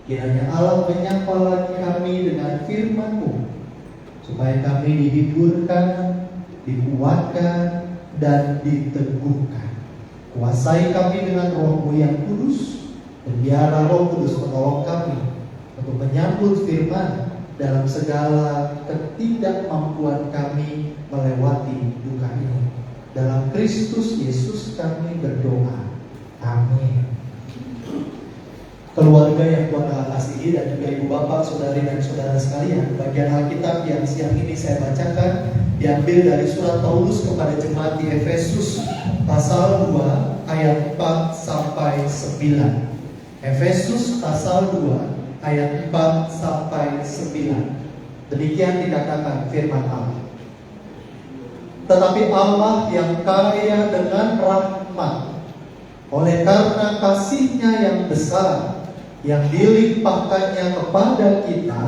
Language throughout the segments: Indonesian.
Kiranya Allah menyapa lagi kami dengan firman-Mu, supaya kami dihiburkan, dikuatkan, dan diteguhkan. Kuasai kami dengan Roh-Mu yang kudus, dan biarlah Roh Kudus menolong kami untuk menyambut firman dalam segala ketidakmampuan kami melewati duka ini. Dalam Kristus Yesus kami berdoa. Amin. Keluarga yang Tuhan Allah kasihi dan juga ibu bapak, saudari dan saudara sekalian, bagian Alkitab yang siang ini saya bacakan diambil dari surat Paulus kepada jemaat di Efesus pasal 2 ayat 4 sampai 9. Efesus pasal 2 ayat 4 sampai 9. Demikian dikatakan firman Allah. Tetapi Allah yang kaya dengan rahmat, oleh karena kasih-Nya yang besar yang dilimpahkannya kepada kita,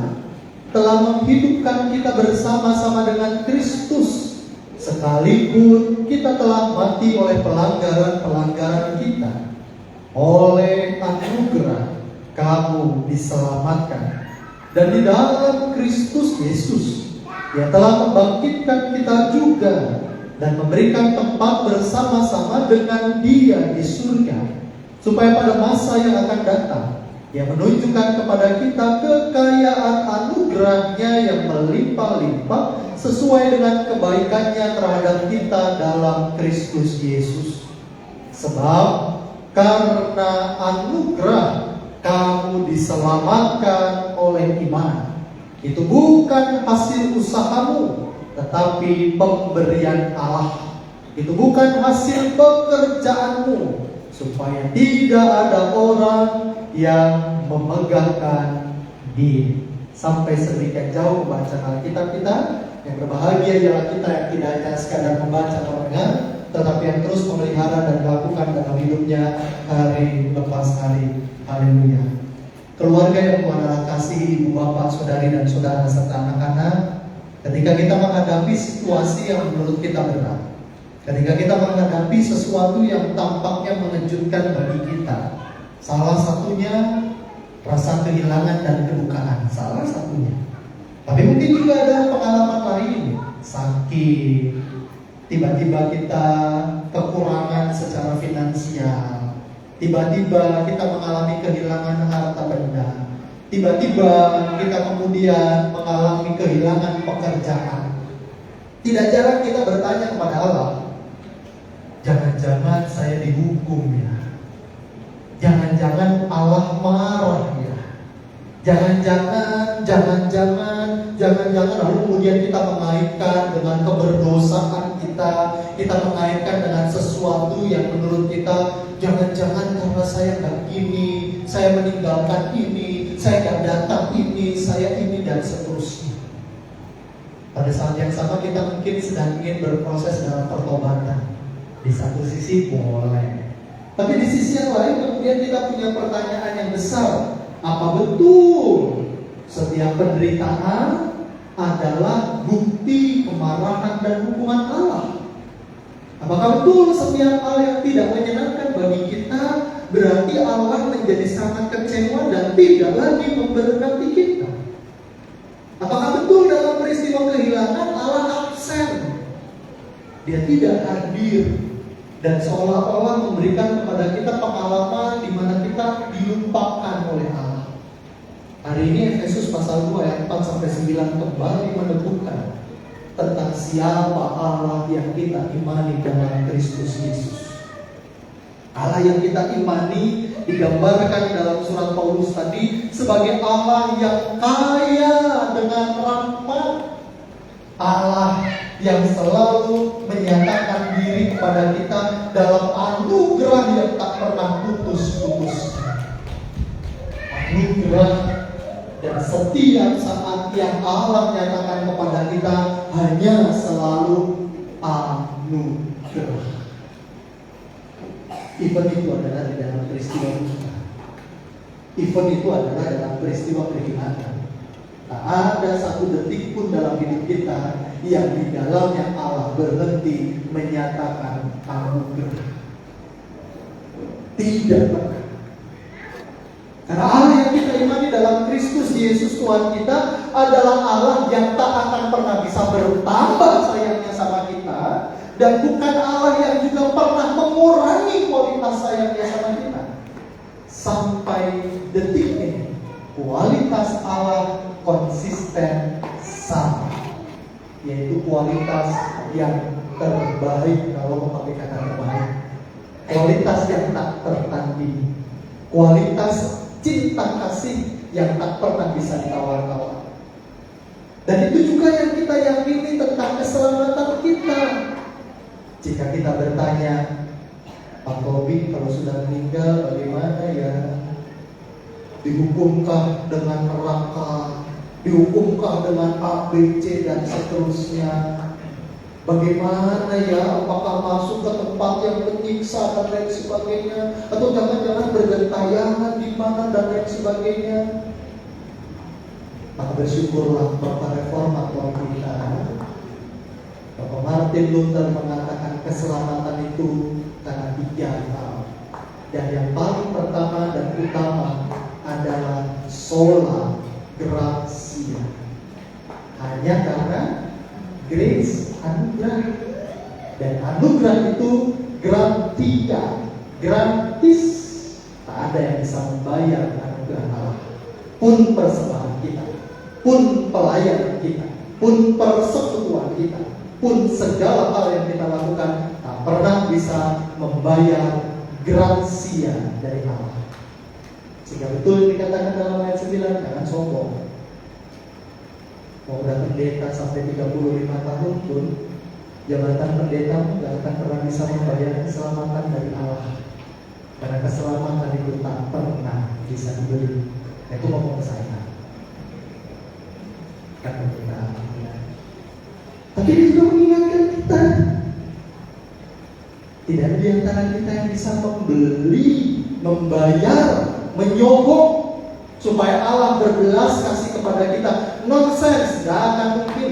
telah menghidupkan kita bersama-sama dengan Kristus, sekalipun kita telah mati oleh pelanggaran-pelanggaran kita. Oleh anugerah kamu diselamatkan, dan di dalam Kristus Yesus Dia telah membangkitkan kita juga dan memberikan tempat bersama-sama dengan Dia di surga, supaya pada masa yang akan datang Dia menunjukkan kepada kita kekayaan anugerah-Nya yang melimpah-limpah sesuai dengan kebaikan-Nya terhadap kita dalam Kristus Yesus. Sebab karena anugerah kamu diselamatkan oleh iman. Itu bukan hasil usahamu, tetapi pemberian Allah. Itu bukan hasil pekerjaanmu, supaya tidak ada orang yang memegahkan diri. Sampai sedemikian jauh pembacaan Alkitab kita. Yang berbahagia ialah kita yang tidak hanya sekadar membaca atau mendengar, tetapi yang terus memelihara dan melakukan dalam hidupnya hari lepas hari. Haleluya. Keluarga yang Tuhan Allah kasihi, ibu bapak, saudari dan saudara serta anak-anak, ketika kita menghadapi situasi yang menurut kita berat, ketika kita menghadapi sesuatu yang tampaknya mengejutkan bagi kita, salah satunya rasa kehilangan dan kedukaan, salah satunya. Tapi mungkin juga ada pengalaman lain, sakit, tiba-tiba kita kekurangan secara finansial, tiba-tiba kita mengalami kehilangan harta benda, tiba-tiba kita kemudian mengalami kehilangan pekerjaan. Tidak jarang kita bertanya kepada Allah, jangan-jangan saya dihukum ya, jangan-jangan Allah marah ya, jangan-jangan lalu kemudian kita mengaitkan dengan keberdosaan kita mengaitkan dengan sesuatu yang menurut kita, jangan-jangan karena saya nggak ini, saya meninggalkan ini, saya nggak datang ini, saya ini, dan seterusnya. Pada saat yang sama kita mungkin sedang ingin berproses dalam pertobatan. Di satu sisi boleh, tapi di sisi yang lain kemudian kita punya pertanyaan yang besar. Apa betul setiap penderitaan adalah bukti kemarahan dan hukuman Allah? Apakah betul setiap hal yang tidak menyenangkan bagi kita berarti Allah menjadi sangat kecewa dan tidak lagi memberkati kita? Apakah betul dalam peristiwa kehilangan Allah absen? Dia tidak hadir dan seolah-olah memberikan kepada kita pengalaman di mana kita dilupakan oleh Allah. Hari ini Efesus pasal 2 ayat 4 sampai 9 kembali meneguhkan tentang siapa Allah yang kita imani dalam Kristus Yesus. Allah yang kita imani digambarkan dalam surat Paulus tadi sebagai Allah yang kaya dengan rahmat, Allah yang selalu menyatakan diri kepada kita dalam anugerah yang tak pernah putus-putus. Anugerah, dan setiap saat yang Allah menyatakan kepada kita hanya selalu anugerah. Event itu adalah di dalam peristiwa kita. Event itu adalah dalam peristiwa kehilangan. Tak ada satu detik pun dalam hidup kita yang di dalamnya Allah berhenti menyatakan anugerah. Tidak pernah. Karena Allah yang kita imani Kristus Yesus Tuhan kita adalah Allah yang tak akan pernah bisa bertambah sayangnya sama kita, dan bukan Allah yang juga pernah mengurangi kualitas sayangnya sama kita. Sampai detik ini kualitas Allah konsisten sama, yaitu kualitas yang terbaik. Kalau memakai kata terbaik, kualitas yang tak tertandingi, kualitas cinta kasih yang tak pernah bisa ditawar-tawar. Dan itu juga yang kita yakini tentang keselamatan kita. Jika kita bertanya, Pak Tobi kalau sudah meninggal bagaimana ya? Dihukumkah dengan neraka? Dihukumkah dengan A, B, C dan seterusnya? Bagaimana ya? Apakah masuk ke tempat yang menyiksa dan lain sebagainya? Atau jangan-jangan bergentayangan di mana dan lain sebagainya? Maka bersyukurlah Bapak Reformator kita. Bapak Martin Luther mengatakan keselamatan itu karena 3 hal. Dan yang paling pertama dan utama adalah sola gratia. Hanya karena grace, anugerah. Dan anugerah itu gratia, gratis. Tak ada yang bisa membayar anugerah Allah. Pun persembahan kita, pun pelayanan kita, pun persekutuan kita, pun segala hal yang kita lakukan tak pernah bisa membayar gratia dari Allah. Sehingga betul dikatakan dalam ayat 9, jangan sombong. Mau udah pendeta sampai 35 tahun pun, jabatan pendeta pun gak akan pernah bisa membayar keselamatan dari Allah. Karena keselamatan itu tak pernah bisa dibeli. Itu ngomong ke saya. Kata kita. Tapi dia juga mengingatkan kita, tidak ada di antara kita yang bisa membeli, membayar, menyogok supaya Allah berbelas kasih kepada kita. Nonsense, gak akan mungkin.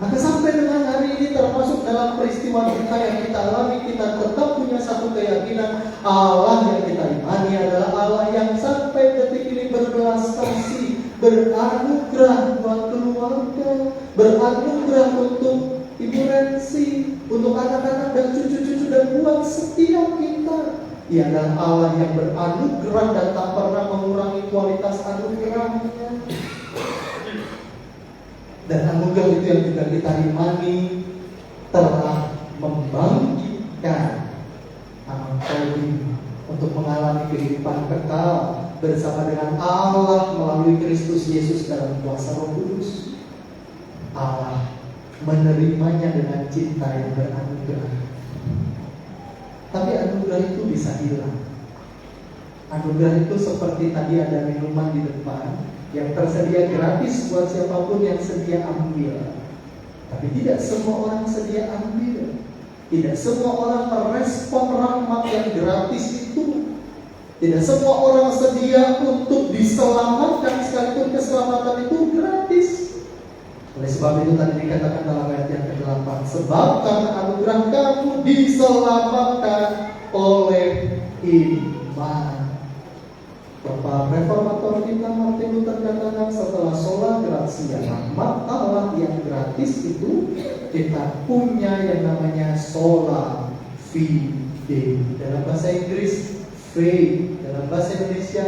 Maka sampai dengan hari ini, termasuk dalam peristiwa kita yang kita alami, kita tetap punya satu keyakinan, Allah yang kita imani adalah Allah yang sampai detik ini berbelas kasih, beranugerah buat keluarga, beranugerah untuk Ibu Rensi, untuk anak-anak dan cucu-cucu, dan buat setiap kita. Ia adalah Allah yang beranugerah dan tak pernah mengurangi kualitas anugerahnya. Dan anugerah itu yang juga kita imani telah membangkitkan Tobi untuk mengalami kehidupan kekal bersama dengan Allah melalui Kristus Yesus dalam kuasa Roh Kudus. Allah menerimanya dengan cinta yang beranugerah. Tapi anugerah itu bisa hilang. Anugerah itu seperti tadi ada minuman di depan yang tersedia gratis buat siapapun yang sedia ambil. Tapi tidak semua orang sedia ambil. Tidak semua orang merespon rahmat yang gratis itu. Tidak semua orang sedia untuk diselamatkan, sekalipun keselamatan itu gratis. Oleh sebab itu tadi dikatakan dalam ayat yang ke-8, sebab karena anugerah kamu diselamatkan oleh iman. Bapak Reformator kita Martin Luther katakan, setelah sola gratia, rahmat Allah yang gratis itu, kita punya yang namanya sola fide. Dalam bahasa Inggris faith, dalam bahasa Indonesia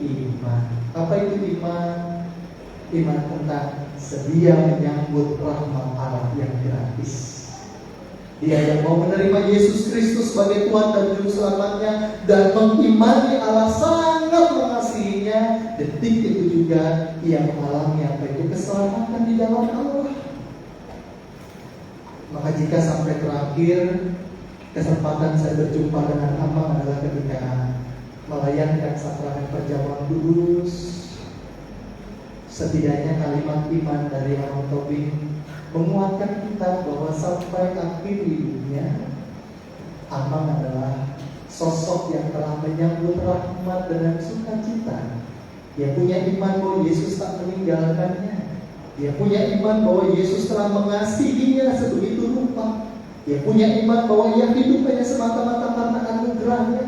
iman. Apa itu iman? Iman tentang sedia menyambut rahmat Allah yang gratis. Dia yang mau menerima Yesus Kristus sebagai Tuhan dan Juru Selamatnya dan mengimani Allah sangat mengasihinya, detik itu juga ia mengalami apa itu keselamatan di dalam Allah. Maka jika sampai terakhir kesempatan saya berjumpa dengan Amang adalah ketika melayankan sakramen perjamuan kudus, setidaknya kalimat iman dari Amang Tobi menguatkan kita bahwa sampai akhir hidupnya Amang adalah sosok yang telah menyambut rahmat dengan sukacita. Dia punya iman bahwa Yesus tak meninggalkannya. Dia punya iman bahwa Yesus telah mengasihinya sebegitu rupa. Dia punya iman bahwa ia hidup hanya semata-mata karena anugerahnya.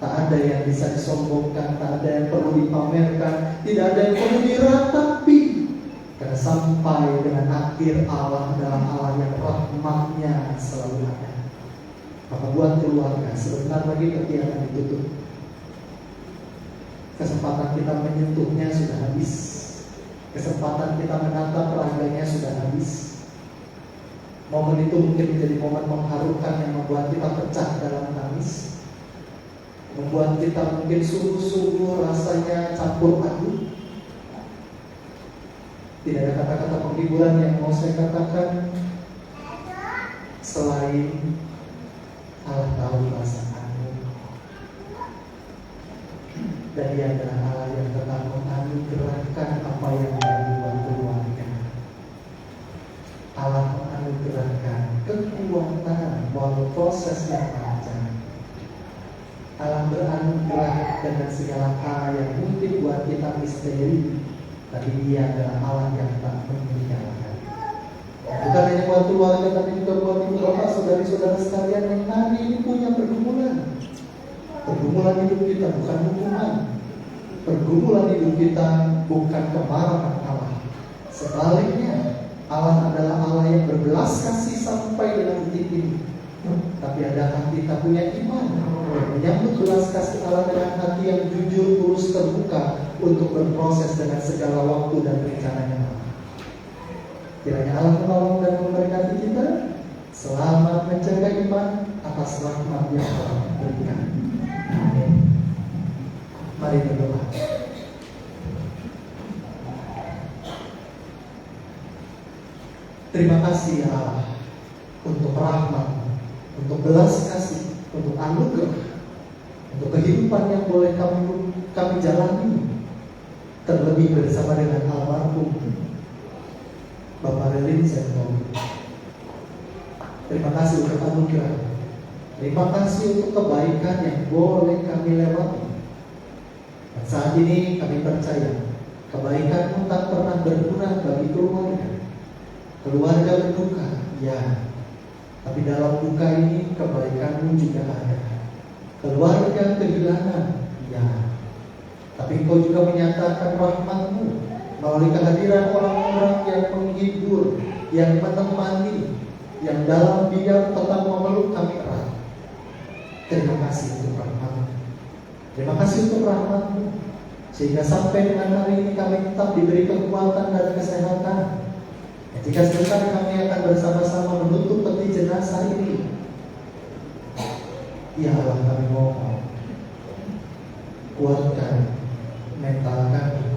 Tak ada yang bisa disombongkan, tak ada yang perlu dipamerkan, tidak ada yang perlu diratapi. Karena sampai dengan akhir, Allah adalah Allah yang rahmatnya selalu ada. Maka buat keluarga, sebentar lagi peti akan ditutup. Kesempatan kita menyentuhnya sudah habis. Kesempatan kita menatap raganya sudah habis. Momen itu mungkin menjadi momen mengharukan yang membuat kita pecah dalam tangis, membuat kita mungkin sungguh-sungguh rasanya campur aduk. Tidak ada kata-kata penghiburan yang mau saya katakan selain Allah tahu perasaanmu, dan Dia adalah Allah yang tetap menganugerahkan apa yang Dia buat keluarga. Allah menganugerahkan kekuatan walau prosesnya panjang. Allah beranugerah dengan segala hal yang mungkin buat kita misteri, tapi Dia adalah Allah yang tak meninggalkan. Bukan hanya buat keluarga, tapi juga buat ibu bapak, saudari-saudara sekalian yang hari ini punya pergumulan. Pergumulan hidup kita bukan hukuman. Pergumulan hidup kita bukan kemarahan Allah. Sebaliknya, Allah adalah Allah yang berbelas kasih sampai dengan titik ini. Tapi adakah kita punya iman menyambut belas kasih Allah dengan hati yang jujur, tulus, terbuka untuk berproses dengan segala waktu dan rencananya Allah? Kiranya Allah menolong dan memberkati kita. Selamat menjaga iman atas rahmat yang Allah berikan. Amin. Mari berdoa. Terima kasih ya Allah untuk rahmat, untuk belas kasih, untuk anugerah, untuk kehidupan yang boleh kami jalani, terlebih bersama dengan almarhum Bapak Relin Sentowi. Terima kasih untuk anugerah. Terima kasih untuk kebaikan yang boleh kami lewati. Dan saat ini kami percaya kebaikan-Mu tak pernah berkurang bagi keluarga. Keluarga berduka, ya. Tapi dalam duka ini kebaikan-Mu juga ada. Keluarga kehilangan, ya. Tapi Engkau juga menyatakan rahmat-Mu melalui kehadiran orang-orang yang menghibur, yang menemani, yang dalam diam tetap memeluk kami erat. Terima kasih untuk rahmat-Mu. Terima kasih untuk rahmat-Mu, sehingga sampai dengan hari ini kami tetap diberi kekuatan dan kesehatan. Jika sebentar kami akan bersama-sama menutup peti jenazah ini, ya Allah, kami mohon kuatkan mental kami,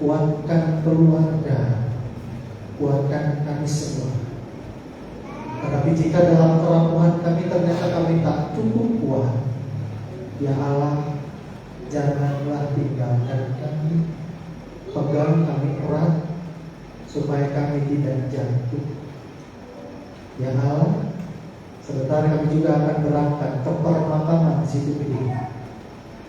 kuatkan keluarga, kuatkan kami semua. Tetapi jika dalam kerapuhan kami ternyata kami tak cukup kuat, ya Allah, janganlah tinggalkan kami, pegang kami erat supaya kami tidak jatuh. Ya Allah, sebentar kami juga akan berangkat ke permakaman situ ini.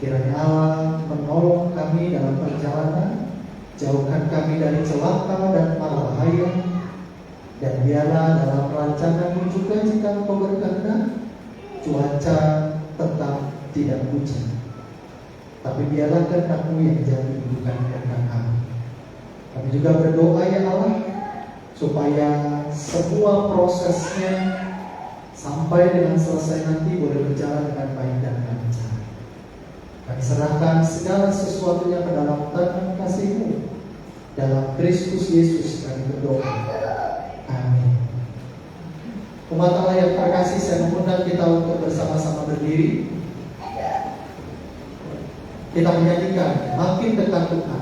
Kiranya Allah menolong kami dalam perjalanan, jauhkan kami dari celaka dan mara bahaya, dan biarlah dalam rancangan-Mu juga jika Engkau berkehendak, cuaca tetap tidak hujan. Tapi biarlah kehendak-Mu yang jadi, bukan kehendak kami. Kami juga berdoa ya Allah, supaya semua prosesnya sampai dengan selesai nanti boleh berjalan dengan baik dan lancar. Kami serahkan segala sesuatunya ke dalam tangan kasih-Mu. Dalam Kristus Yesus kami berdoa. Amin. Umat Allah yang terkasih, saya mengundang kita untuk bersama-sama berdiri. Kita menyanyikan Makin Dekat Tuhan.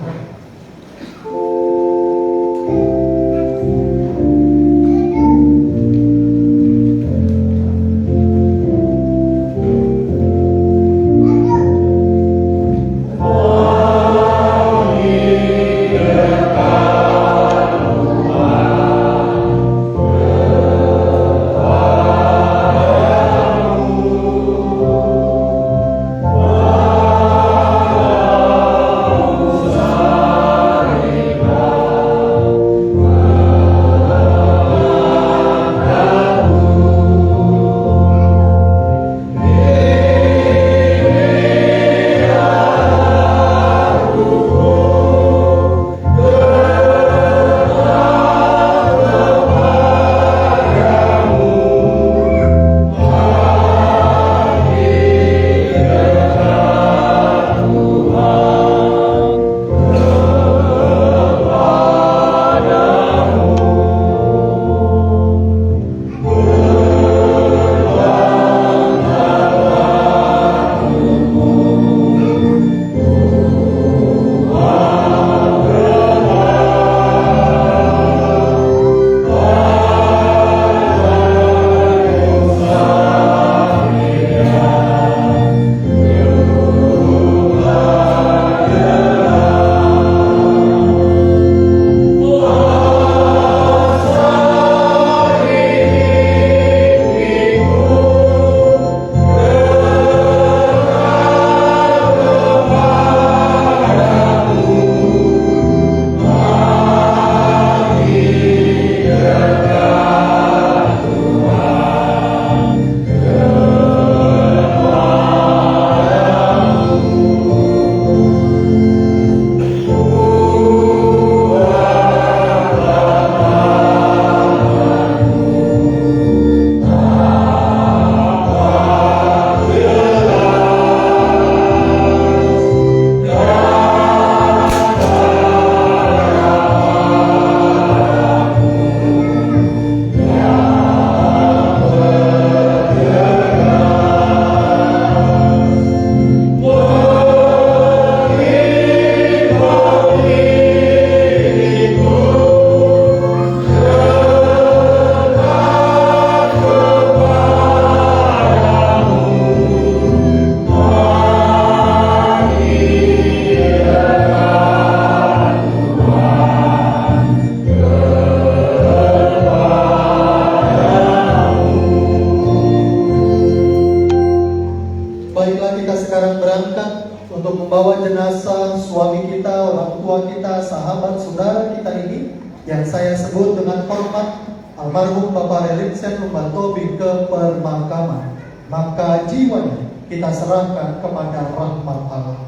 jenazah suami kita, orang tua kita, sahabat, saudara kita ini yang saya sebut dengan hormat almarhum Bapak Relinsen Lumbatobi ke pemakaman, maka jiwanya kita serahkan kepada rahmat Allah.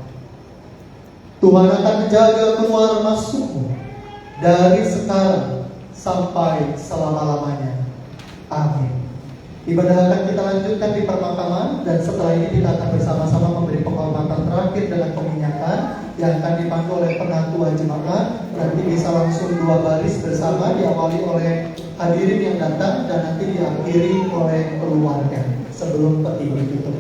Tuhan akan menjaga keluar masukmu dari sekarang sampai selama-lamanya. Amin. Ibadah akan kita lanjutkan di permakaman, dan setelah ini kita akan bersama-sama memberi penghormatan terakhir dengan peminyakan yang akan dipandu oleh pengatua jemaat. Nanti bisa langsung dua baris bersama, diawali oleh hadirin yang datang dan nanti diakhiri oleh keluarga sebelum peti ditutup.